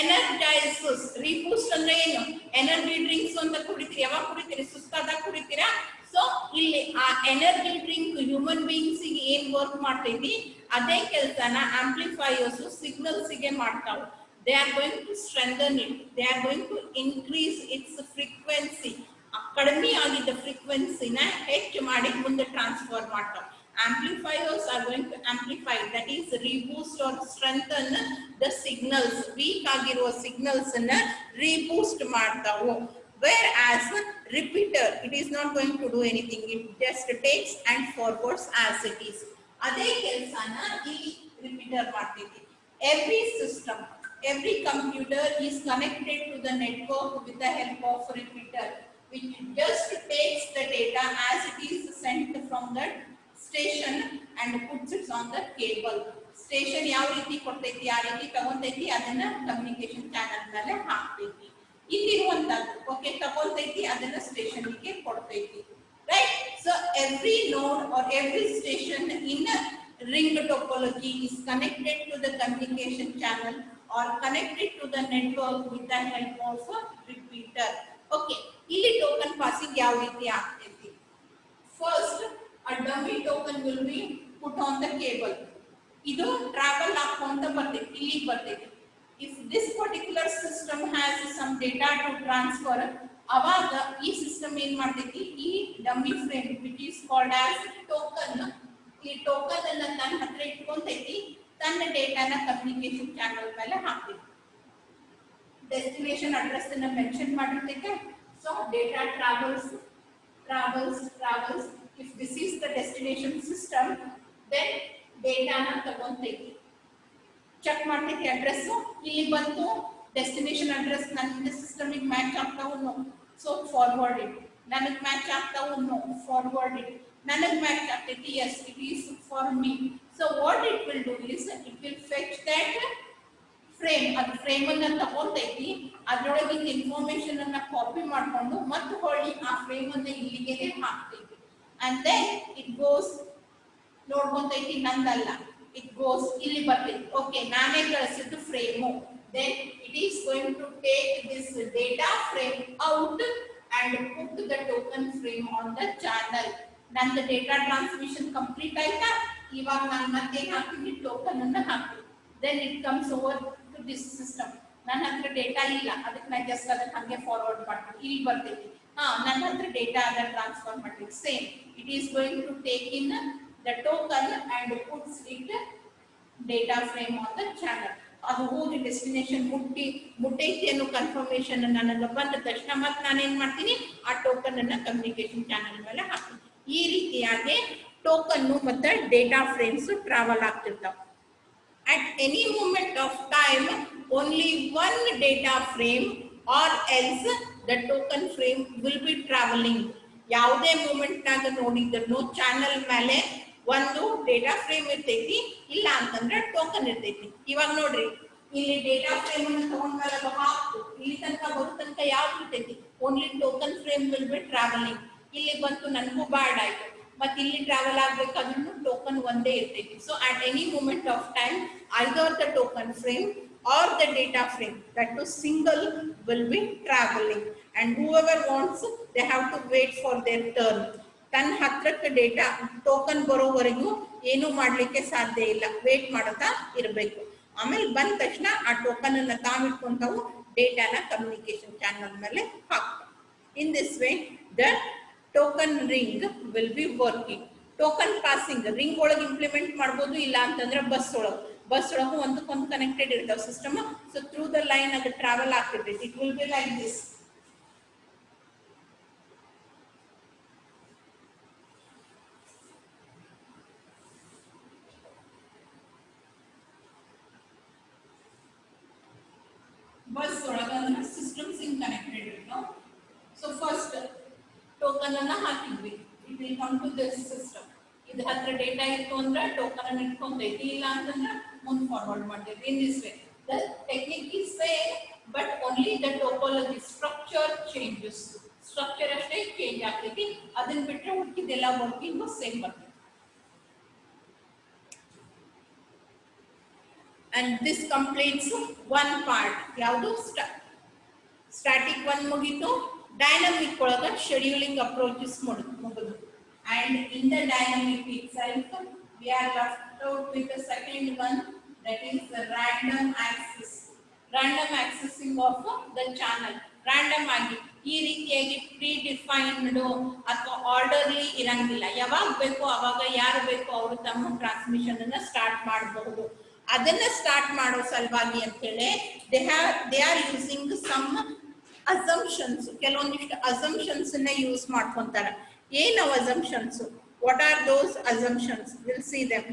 [SPEAKER 1] ಎನರ್ಜೈಸಸ್. ರೀಬೂಸ್ಟ್ ಅಂದ್ರೆ ಏನು, ಎನರ್ಜಿ ಡ್ರಿಂಕ್ಸ್ ಅಂತ ಕುಡಿತೀರಿ. ಯಾವಾಗ ಕುಡಿತೀರಿ, ಸುಸ್ತಾದಾಗ ಕುಡಿತೀರಾ. ಸೊ ಇಲ್ಲಿ ಆ ಎನರ್ಜಿ ಡ್ರಿಂಕ್ ಹ್ಯೂಮನ್ ಬೀಯಿಂಗ್ಸ್ ಗೆ ಏನ್ ವರ್ಕ್ ಮಾಡ್ತೈತಿ, ಅದೇ ಕೆಲಸನ ಆಂಪ್ಲಿಫೈಯರ್ಸ್ ಸಿಗ್ನಲ್ಸ್ ಗೆ ಮಾಡ್ತಾವ. They are going to strengthen it. They are going to increase its frequency. ಕಡಿಮೆ ಆಗಿದ್ದ ಫ್ರೀಕ್ವೆನ್ಸಿನ ಹೆಚ್ಚು ಮಾಡಿ ಮುಂದೆ ಟ್ರಾನ್ಸ್ಫರ್ ಮಾಡ್ತಾವ. Amplifiers are going to amplify, that is reboost or strengthen the signals. Weak ಆಗಿರುವ signals ಅನ್ನ reboost ಮಾಡ್ತಾವು. Whereas repeater, it is not going to do anything. It just takes and forwards as it is. ಅದೇ ಕೆಲಸನ ಈ repeater ಮಾಡ್ತೈತಿ. Every system, every computer is connected to the network with the help of repeater, which just takes the data as it is sent from the station and puts it on the cable. Station ಯಾವ ರೀತಿ ಕೊಡ್ತೈತಿ, ಆ ರೀತಿ ತಗೊಂತೈತಿ, ಅದನ್ನ ಕಮ್ಯುನಿಕೇಶನ್ ಚಾನೆಲ್ ಮೇಲೆ ಹಾಕ್ತೈತಿ. ಇಲ್ಲಿರುವಂತದ್ದು ಓಕೆ ತಗೊಂತೈತಿ, ಅದನ್ನ ಸ್ಟೇಷನ್ ಗೆ ಕೊಡ್ತೈತಿ. ರೈಟ್. ಸೊ ಎವ್ರಿ ನೋಡ್ or every station in a ring topology is connected to the communication channel or connected to the network with the help of a repeater. Okay, ಇಲ್ಲಿ ಟೋಕನ್ ಪಾಸಿಂಗ್ ಯಾವ ರೀತಿ ಆಗ್ತೈತಿ. First, a dummy token will be put on the cable. ಇದು ಟ್ರಾವೆಲ್ ಹಾಕೊಂತ ಬರ್ತೈತಿ, ಇಲ್ಲಿ ಬರ್ತೈತಿ. If this particular system has some data to transfer, ಅವಾಗ ಈ ಸಿಸ್ಟಮ್ ಏನ್ ಮಾಡ್ತೈತಿ, ಈ dummy frame which is called as token, ಈ ಟೋಕನ್ ಅನ್ನ ತನ್ನ ಹತ್ರ ಇಟ್ಕೊಂತೈತಿ, ತನ್ನ ಡೇಟಾನ ಕಮ್ಯುನಿಕೇಶನ್ ಚಾನೆಲ್ ಮೇಲೆ ಹಾಕ್ತೈತಿ. ಡೆಸ್ಟಿನೇಷನ್ ಅಡ್ರೆಸ್ ಅನ್ನ ಮೆನ್ಷನ್ ಮಾಡಿರ್ತೈತೆ. So data travels. If this is the destination system, then ಡೇಟಾನ ತಗೊಂತೈತಿ, ಚೆಕ್ ಮಾಡ್ತೈತಿ ಅಡ್ರೆಸ್. ಇಲ್ಲಿ ಬಂತು ಡೆಸ್ಟಿನೇಷನ್ ಅಡ್ರೆಸ್ ನನ್ನ ಸಿಸ್ಟಮ್ ಗೆ ಮ್ಯಾಚ್ ಆಗ್ತಾವು, ನೋ. So forward it. ನನಗೆ ಮ್ಯಾಚ್ ಆಗ್ತಾವು, ನೋ. Forward it. ನನಗೆ ಮ್ಯಾಚ್ ಆಗ್ತೈತಿ, yes, it is for me. So what it will do is it will fetch that frame. ಅದು ಫ್ರೇಮ್ ಅನ್ನ ತಗೊಂತೈತಿ, ಅದರೊಳಗಿನ ಇನ್ಫಾರ್ಮೇಶನ್ ಅನ್ನ ಕಾಪಿ ಮಾಡ್ಕೊಂಡು ಮತ್ತೆ ಹೊಳ್ಳಿ ಆ ಫ್ರೇಮ್ ಅನ್ನ ಇಲ್ಲಿಗೆ ಹಾಕ್ತೈತಿ. and then it goes ನೋಡ್ಕೊಂತೈತಿ, ನಂದಲ್ಲ, it goes ಇಲ್ಲಿ ಬರ್ತೈತಿ. ಓಕೆ, ನಾನೇ ಕಳಿಸಿದ್ದು frame. then it is going to take this data frame out and put the token frame on the channel. ನನ್ನ ಡೇಟಾ ಟ್ರಾನ್ಸ್ಮಿಷನ್ ಕಂಪ್ಲೀಟ್ ಆಯ್ತಾ, ಇವಾಗ ನಾನು ಮತ್ತೆ ಹಾಕ್ತೀನಿ, ಟೋಕನ್ ಅನ್ನ ಹಾಕ್ತೀನಿ. then it comes over to this system. ನನ್ನ ಹತ್ರ ಡೇಟಾ ಇಲ್ಲ, ಅದಕ್ಕೆ ನಾನು ಜಸ್ಟ್ ಅದನ್ನ ಹಂಗೆ ಫಾರ್ವರ್ಡ್ ಮಾಡ್ತೀನಿ, ಇಲ್ಲಿ ಬರ್ತೈತಿ. ನನ್ನ ಹತ್ರ ಡೇಟಾ ಅನ್ನ ಟ್ರಾನ್ಸ್ಫರ್ ಮಾಡ್ತೀನಿ. Same, it is going to take in the token and puts it data frame on the channel. ಅದು ಹೋಗಿ ಡೆಸ್ಟಿನೇಷನ್ ಮುಟ್ಟೈತಿ ಅನ್ನೋ ಕನ್ಫರ್ಮೇಶನ್ ನನಗೆ ಬಂದ ತಕ್ಷಣ ಮತ್ತೆ ನಾನು ಏನ್ ಮಾಡ್ತೀನಿ, ಆ ಟೋಕನ್ ಅನ್ನ ಕಮ್ಯುನಿಕೇಶನ್ ಚಾನೆಲ್ ಮೇಲೆ ಹಾಕ್ತೀನಿ. ಈ ರೀತಿಯಾಗಿ ಟೋಕನ್ ಮತ್ತೆ ಡೇಟಾ ಫ್ರೇಮ್ಸ್ ಟ್ರಾವೆಲ್ ಆಗ್ತಿರ್ತಾವ. at any moment of time only one data frame or else the token frame will be traveling. ಯಾವುದೇ ಮೂಮೆಂಟ್ ನಾಗ ನೋಡಿದ್ರು ಚಾನೆಲ್ ಮೇಲೆ ಒಂದು ಡೇಟಾ ಫ್ರೇಮ್ ಇರ್ತೈತಿ, ಇಲ್ಲ ಅಂತಂದ್ರೆ ಟೋಕನ್ ಇರ್ತೈತಿ. ಇವಾಗ ನೋಡ್ರಿ, ಇಲ್ಲಿ ಡೇಟಾ ಫ್ರೇಮ್ ಅನ್ನು ತಗೊಂಡ್ಮೇಲೆ ಅದು ಹಾಕ್ತು, ಇಲ್ಲಿ ತನಕ ಬರೋ ತನಕ ಯಾವ್ದು ಇರ್ತೈತಿ, only token frame will be travelling. ಇಲ್ಲಿ ಬಂತು, ನನಗೂ ಬ್ಯಾಡ್ ಆಯ್ತು, ಮತ್ತೆ ಇಲ್ಲಿ ಟ್ರಾವೆಲ್ ಆಗ್ಬೇಕಾದ್ರೂ ಟೋಕನ್ ಒಂದೇ ಇರ್ತೈತಿ. So at any moment of time either the token frame or the data frame, that to single, will be traveling, and whoever wants, they have to wait for their turn. ತನ್ನ ಹತ್ರಕ್ಕೆ ಡೇಟಾ ಟೋಕನ್ ಬರೋವರೆಗೂ ಏನು ಮಾಡ್ಲಿಕ್ಕೆ ಸಾಧ್ಯ ಇಲ್ಲ, ವೇಟ್ ಮಾಡ್ತಾ ಇರಬೇಕು. ಆಮೇಲೆ ಬಂದ ತಕ್ಷಣ ಆ ಟೋಕನ್ ಅನ್ನ ತಾವಿಟ್ಕೊಂತಾವು, ಡೇಟಾನ ಕಮ್ಯುನಿಕೇಶನ್ ಚಾನಲ್ ಮೇಲೆ ಹಾಕ್ತಾವ. In this way the token ring will be working. Token passing ring ಒಳಗೆ ಇಂಪ್ಲಿಮೆಂಟ್ ಮಾಡ್ಬೋದು, ಇಲ್ಲ ಅಂತಂದ್ರೆ ಬಸ್ ಒಳಗೂ ಒಂದಕ್ಕೊಂದು ಕನೆಕ್ಟೆಡ್ ಇರ್ತಾವ system. So through the line ಅದು ಟ್ರಾವೆಲ್ ಆಗ್ತಿರ್ತೈತಿ. It will be like this. Bus ಒಳಗ ಸಿಸ್ಟಮ್ಸ್ ಹಿಂಗ್ ಕನೆಕ್ಟೆಡ್ ಇರ್ತಾವ. ಟೋಕನ್ ಅನ್ನ ಹಾಕಿದ್ವಿ. It will come to this system. ಇದು ಹತ್ರ ಡೇಟಾ ಇತ್ತು ಅಂದ್ರೆ ಟೋಕನ್ ಅನ್ನು ಇಟ್ಕೊಂತೈತಿ, ಇಲ್ಲ ಅಂತಂದ್ರೆ ಮುಂದೆ ಫಾರ್ವರ್ಡ್ ಮಾಡ್ತೈತಿ. In this way the technique is same, but only the topology structure changes. Structure ಅಷ್ಟೇ ಚೇಂಜ್ ಆಗ್ತೈತಿ, ಅದನ್ನ ಬಿಟ್ಟರೆ ಉಳಿದಿದ್ದೆಲ್ಲ ವರ್ಕಿಂಗ್ ಸೇಮ್ ಬರ್ತೈತಿ. And this completes one part. ಯಾವುದು ಸ್ಟಾಟಿಕ್ ಒನ್ ಮುಗಿತು. ಡೈನಮಿಕ್ ಒಳಗ ಶೆಡ್ಯೂಲಿಂಗ್ ಅಪ್ರೋಚಸ್ ಮುಗಿದು. And in the dynamic itself we are left out with the second one, that is the random accessing of the channel. Random ಆಗಿ ಈ ರೀತಿಯಾಗಿ ಪ್ರೀ ಡಿಫೈನ್ಡ್ ಅಥವಾ ಆರ್ಡರ್ಲಿ ಇರಂಗಿಲ್ಲ. ಯಾವಾಗ ಬೇಕು ಅವಾಗ ಯಾರು ಬೇಕು ಅವರು ತಮ್ಮ ಟ್ರಾನ್ಸ್ಮಿಷನ್ ಅನ್ನ ಸ್ಟಾರ್ಟ್ ಮಾಡಬಹುದು. ಅದನ್ನ ಸ್ಟಾರ್ಟ್ ಮಾಡೋ ಸಲುವಾಗಿ ಅಂತ ಹೇಳಿ they are using some assumptions. ಕೆಲವೊಂದಿಷ್ಟು ಅಸಂಪ್ಷನ್ಸ್ ಅನ್ನ ಯೂಸ್ ಮಾಡ್ಕೊಂತಾರೆ. ಏನು assumptions? What are those assumptions? We'll see them.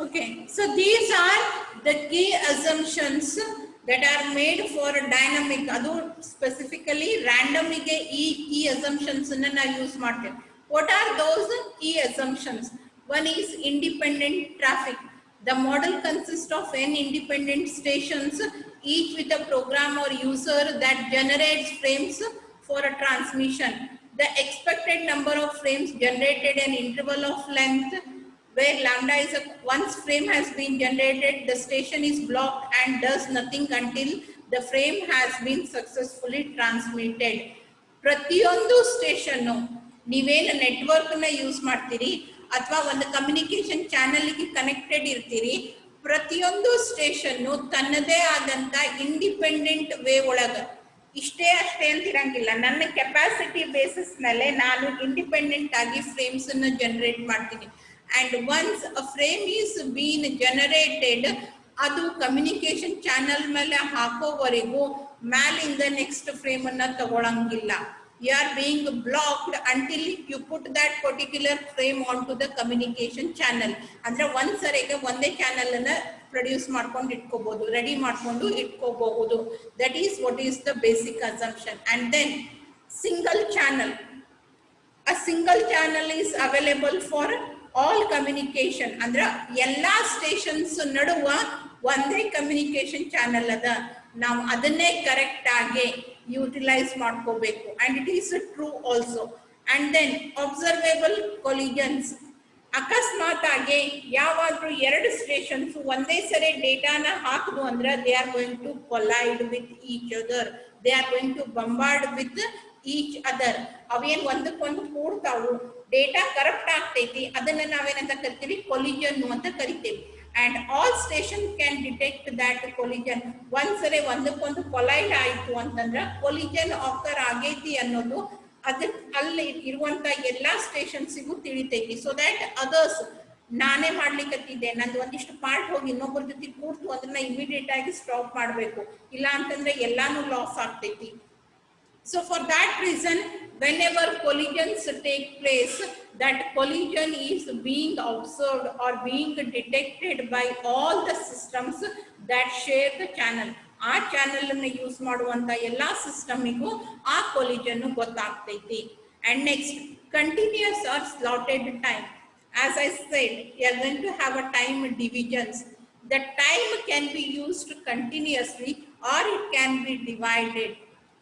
[SPEAKER 1] Okay, so these are the key assumptions that are made for a dynamic. Adu specifically random ige key assumptions na use ಮಾಡ್ತೇವೆ. What are those key assumptions? One is independent traffic. The model consists of n independent stations, each with a program or user that generates frames for a transmission. The expected number of frames generated an interval of length where lambda is once frame has been generated, the station is blocked and does nothing until the frame has been successfully transmitted. ಪ್ರತಿಯೊಂದು ಸ್ಟೇಷನ್ ನೀವೇನು ನೆಟ್ವರ್ಕ್ ನ ಯೂಸ್ ಮಾಡ್ತೀರಿ ಅಥವಾ ಒಂದು ಕಮ್ಯುನಿಕೇಶನ್ ಚಾನೆಲ್ ಗೆ ಕನೆಕ್ಟೆಡ್ ಇರ್ತೀರಿ, ಪ್ರತಿಯೊಂದು ಸ್ಟೇಷನ್ ತನ್ನದೇ ಆದಂತ ಇಂಡಿಪೆಂಡೆಂಟ್ ವೇ ಒಳಗ ಇಷ್ಟೇ ಅಷ್ಟೇ ಅಂತ ಇರಂಗಿಲ್ಲ. ನನ್ನ ಕೆಪಾಸಿಟಿ ಬೇಸಿಸ್ ಮೇಲೆ ನಾನು ಇಂಡಿಪೆಂಡೆಂಟ್ ಆಗಿ ಫ್ರೇಮ್ಸ್ ಅನ್ನು ಜನರೇಟ್ ಮಾಡ್ತೀನಿ. And once a frame is being generated, adu communication channel mele hakovarigu malinda next frame anna tagolangilla. You are being blocked until you put that particular frame onto the communication channel. Andre one sarege onde channel anna produce ಮಾಡ್ಕೊಂಡು ಇಟ್ಕೋಬಹುದು, ರೆಡಿ ಮಾಡ್ಕೊಂಡು ಇಟ್ಕೋಬಹುದು. That is what is the basic assumption. And then single channel. A single channel is available for all communication. Andra ella stations ನಡುವ ಒಂದೇ communication channel ಅದ. ನಾವು ಅದನ್ನೇ ಕರೆಕ್ಟ್ ಆಗಿ ಯುಟಿಲೈಸ್ ಮಾಡ್ಕೋಬೇಕು. And it is true also. And then observable collisions. ಅಕಸ್ಮಾತ್ ಆಗಿ ಯಾವಾದ್ರೂ ಎರಡು ಸ್ಟೇಷನ್ಸ್ ಒಂದೇ ಸರಿ ಡೇಟಾನ ಹಾಕಿದ್ವು ಅಂದ್ರೆ they are going to collide with each other, they are going to bombard with each other. ಅವೇನ್ ಒಂದಕ್ಕೊಂದು ಕೂಡ್ತಾವು, ಡೇಟಾ ಕರಪ್ಟ್ ಆಗ್ತೈತಿ, ಅದನ್ನ ನಾವೇನಂತ ಕರಿತೀವಿ, ಕೊಲಿಜನ್ ಅಂತ ಕರಿತೀವಿ. And all station can detect that collision. ಒಂದ್ಸರಿ ಒಂದಕ್ಕೊಂದು ಕೊಲೈಡ್ ಆಯ್ತು ಅಂತಂದ್ರ ಕೊಲಿಜನ್ ಆಕರ್ ಆಗೈತಿ ಅನ್ನೋದು ಅದಕ್ಕೆ ಅಲ್ಲಿ ಇರುವಂತ ಎಲ್ಲಾ ಸ್ಟೇಷನ್ಸಿಗೂ ತಿಳಿತೈತಿ. ಸೊ ದಟ್ ಅದರ್ಸ್ ನಾನೇ ಮಾಡ್ಲಿಕ್ಕತ್ತಿದ್ದೆ, ನಂದು ಒಂದಿಷ್ಟು ಪಾರ್ಟ್ ಹೋಗಿ ಇನ್ನೊಬ್ಬರ ಜೊತೆ ಕೂರ್ತು ಅದನ್ನ ಇಮಿಡಿಯೇಟ್ ಆಗಿ ಸ್ಟಾಪ್ ಮಾಡಬೇಕು, ಇಲ್ಲ ಅಂತಂದ್ರೆ ಎಲ್ಲಾನು ಲಾಸ್ ಆಗ್ತೈತಿ. So for that reason, whenever collisions take place, that collision is being observed or being detected by all the systems that share the channel. ಆ ಚಾನೆಲ್ ಅನ್ನು ಯೂಸ್ ಮಾಡುವಂತ ಎಲ್ಲಾ ಸಿಸ್ಟಮಿಗೂ ಆ ಕೊಲಿಜನ್ ಗೊತ್ತಾಗ್ತೈತಿ. And next, continuous or slotted time. As I said, we are going to have a time divisions. The time can be used continuously or it can be divided.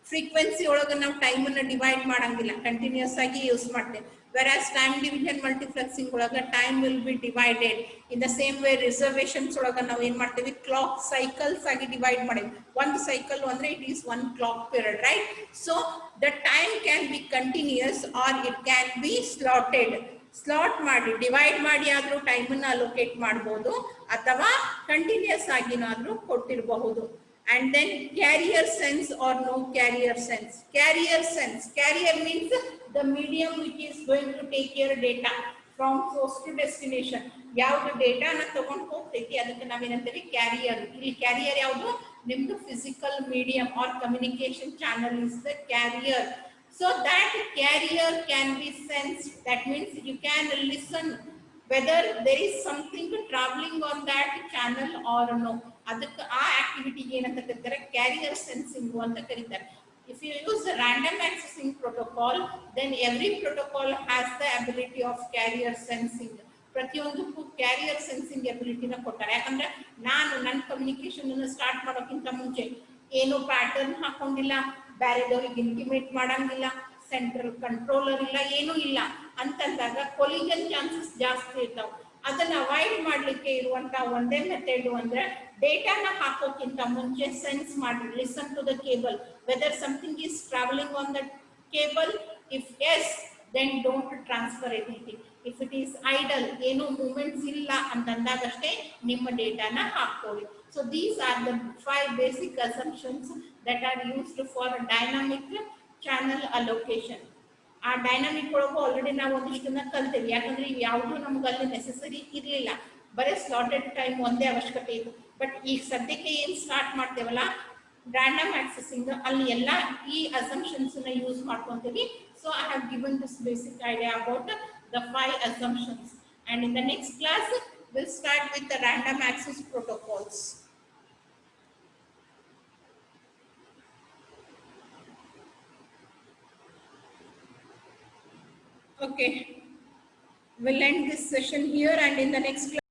[SPEAKER 1] Frequency ಒಳಗೆ ನಾವು ಟೈಮನ್ನು ಡಿವೈಡ್ ಮಾಡಂಗಿಲ್ಲ, ಕಂಟಿನ್ಯೂಸ್ ಆಗಿ ಯೂಸ್ ಮಾಡ್ತೇವೆ. ವೆರಾಸ್ ಟೈಮ್ ಡಿವಿಷನ್ ಮಲ್ಟಿಪ್ಲೆಕ್ಸಿಂಗ್ ಒಳಗೆ time will be divided. In the same way reservations ಒಳಗೆ ನಾವು ಏನ್ ಮಾಡ್ತೇವೆ, ಕ್ಲಾಕ್ ಸೈಕಲ್ಸ್ ಆಗಿ ಡಿವೈಡ್ ಮಾಡೇವಿ. ಒಂದು ಸೈಕಲ್ ಅಂದ್ರೆ it is one clock period, right? So the time can be continuous or it can be slotted. Slot ಮಾಡಿ ಡಿವೈಡ್ ಮಾಡಿ ಆದ್ರೂ ಟೈಮನ್ನ ಅಲೋಕೇಟ್ ಮಾಡಬಹುದು, ಅಥವಾ ಕಂಟಿನ್ಯೂಸ್ ಆಗಿನಾದ್ರೂ ಕೊಟ್ಟಿರಬಹುದು. And then carrier sense or no carrier sense. Carrier sense, carrier means the medium which is going to take your data from source to destination. ಯಾವುದು ಡೇಟಾ ನ ತಗೊಂಡು ಹೋಗ್ತೈತಿ ಅದಕ್ಕೆ ನಾವೇನಂತೀವಿ ಕ್ಯಾರಿಯರ್. ಇಲ್ಲಿ ಕ್ಯಾರಿಯರ್ ಯಾವುದು, ನಿಮ್ದು physical medium or communication channel is the carrier. So that carrier can be sensed. That means you can listen whether there is something traveling on that channel or no. ಅದಕ್ಕೆ ಆ ಆಕ್ಟಿವಿಟಿಗೆ ಏನಂತ ಕರೀತಾರೆ, ಕ್ಯಾರಿಯರ್ ಸೆನ್ಸಿಂಗ್ ಅಂತ ಕರೀತಾರೆ. If you use the random accessing protocol, then every protocol has the ability of carrier sensing. ಪ್ರತಿಯೊಂದಕ್ಕೂ ಕ್ಯಾರಿಯರ್ ಸೆನ್ಸಿಂಗ್ ಎಬಿಲಿಟಿನ ಕೊಟ್ಟಾರೆ. ಯಾಕಂದ್ರೆ ನಾನು ನನ್ನ ಕಮ್ಯುನಿಕೇಶನ್ ಅನ್ನು ಸ್ಟಾರ್ಟ್ ಮಾಡೋಕ್ಕಿಂತ ಮುಂಚೆ ಏನು ಪ್ಯಾಟರ್ನ್ ಹಾಕೊಂಡಿಲ್ಲ, ಬೇರೆದವ್ರಿಗೆ ಇಂಟಿಮೇಟ್ ಮಾಡಂಗಿಲ್ಲ, ಸೆಂಟ್ರಲ್ ಕಂಟ್ರೋಲರ್ ಇಲ್ಲ, ಏನೂ ಇಲ್ಲ ಅಂತಂದಾಗ ಕೊಲಿಜನ್ ಚಾನ್ಸಸ್ ಜಾಸ್ತಿ ಇರ್ತಾವ. ಅದನ್ನ ಅವಾಯ್ಡ್ ಮಾಡ್ಲಿಕ್ಕೆ ಇರುವಂತ ಒಂದೇ ಮೆಥಡ್ ಅಂದ್ರೆ ಡೇಟಾನ ಹಾಕೋಕ್ಕಿಂತ ಮುಂಚೆ ಸೆನ್ಸ್ ಮಾಡಿ, listen to the cable whether something is travelling on the cable. If yes, then don't transfer anything. If it is idle, ಏನು ಮೂವ್ಮೆಂಟ್ಸ್ ಇಲ್ಲ ಅಂತಂದಾಗಷ್ಟೇ ನಿಮ್ಮ ಡೇಟಾನ ಹಾಕೊಳ್ಳಿ. So these are the 5 basic assumptions that are used for dynamic channel allocation. ಆ ಡೈನಾಮಿಕ್ ಒಳಗೂ ಆಲ್ರೆಡಿ ನಾವು ಒಂದಿಷ್ಟನ್ನ ಕಲ್ತೇವೆ, ಯಾಕಂದ್ರೆ ಇವು ಯಾವುದು ನಮ್ಗೆ ಅಲ್ಲಿ ನೆಸೆಸರಿ ಇರಲಿಲ್ಲ, ಬರೀ ಸ್ಲಾಟೆಡ್ ಟೈಮ್ ಒಂದೇ ಅವಶ್ಯಕತೆ ಇತ್ತು. ಬಟ್ ಈಗ ಸದ್ಯಕ್ಕೆ ಏನು ಸ್ಟಾರ್ಟ್ ಮಾಡ್ತೇವಲ್ಲ random accessing, ಅಲ್ಲಿ ಎಲ್ಲ ಈ assumptions ನ ಯೂಸ್ ಮಾಡ್ಕೊಂತೀವಿ. So I have given this basic idea about the 5 assumptions, and in the next class we'll start with the random access protocols. Okay, we'll end this session here, and in the next class